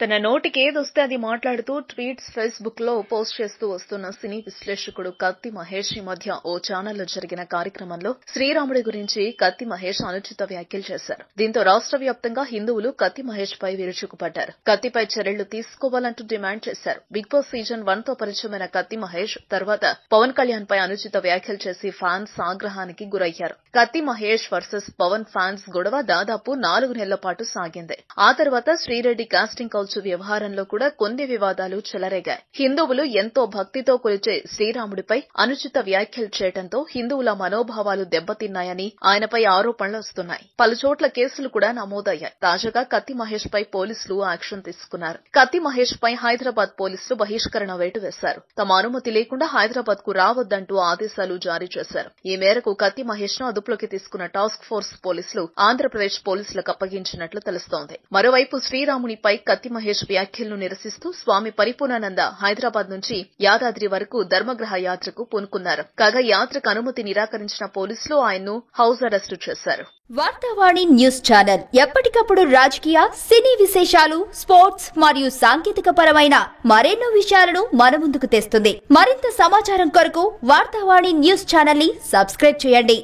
తన నోటికి ఏదొస్తే అది మాట్లాడుతూ ట్వీట్స్, ఫేస్బుక్ లో పోస్ట్ చేస్తూ వస్తున్న సినీ విశ్లేషకుడు కత్తి మహేష్ ఈ మధ్య ఓ ఛానల్లో జరిగిన కార్యక్రమంలో శ్రీరాముడి గురించి కత్తి మహేష్ అనుచిత వ్యాఖ్యలు చేశారు. దీంతో రాష్ట్ర వ్యాప్తంగా హిందువులు కత్తి మహేష్ పై విరుచుకుపడ్డారు. కత్తిపై చర్యలు తీసుకోవాలంటూ డిమాండ్ చేశారు. బిగ్ బాస్ సీజన్ 1 తో పరిచయమైన కత్తి మహేష్ తర్వాత పవన్ కళ్యాణ్ పై అనుచిత వ్యాఖ్యలు చేసి ఫ్యాన్స్ ఆగ్రహానికి గురయ్యారు. కత్తి మహేష్ వర్సెస్ పవన్ ఫ్యాన్స్ గొడవ దాదాపు 4 నెలల పాటు సాగింది. ఆ తర్వాత శ్రీరెడ్డి కాస్టింగ్ కౌచ్ వ్యవహారంలో కూడా కొన్ని వివాదాలు చెలరేగాయి. హిందువులు ఎంతో భక్తితో కొలిచే శ్రీరాముడిపై అనుచిత వ్యాఖ్యలు చేయడంతో హిందువుల మనోభావాలు దెబ్బతిన్నాయని ఆయనపై ఆరోపణలు వస్తున్నాయి. పలుచోట్ల కేసులు కూడా నమోదయ్యాయి. తాజాగా కత్తి మహేష్ పై పోలీసులు యాక్షన్ తీసుకున్నారు. కత్తి మహేష్ పై హైదరాబాద్ పోలీసులు బహిష్కరణ వేటు వేశారు. తమ అనుమతి లేకుండా హైదరాబాద్ కు రావద్దంటూ ఆదేశాలు జారీ చేశారు. ఈ మేరకు కత్తి మహేష్ ను అదుపులోకి తీసుకున్న టాస్క్ ఫోర్స్ పోలీసులు ఆంధ్రప్రదేశ్ పోలీసులకు అప్పగించినట్లు తెలుస్తోంది. మరోవైపు శ్రీరామునిపై కత్తి మహేష్ వ్యాఖ్యలను నిరసిస్తూ స్వామి పరిపూర్ణానంద హైదరాబాద్ నుంచి యాదాద్రి వరకు ధర్మగ్రహ యాత్రకు పూనుకున్నారు. కాగా యాత్రకు అనుమతి నిరాకరించిన పోలీసులు ఆయన్ను హౌస్ అరెస్టు చేశారు. వార్తావాణి న్యూస్ ఛానల్ ఎప్పటికప్పుడు రాజకీయ, సినీ విశేషాలు, స్పోర్ట్స్ మరియు సాంకేతిక పరమైన మరెన్నో విషయాలను మన ముందుకు తెస్తుంది. మరింత సమాచారం కొరకు వార్తావాణి న్యూస్ ఛానల్ ని సబ్స్క్రైబ్ చేయండి.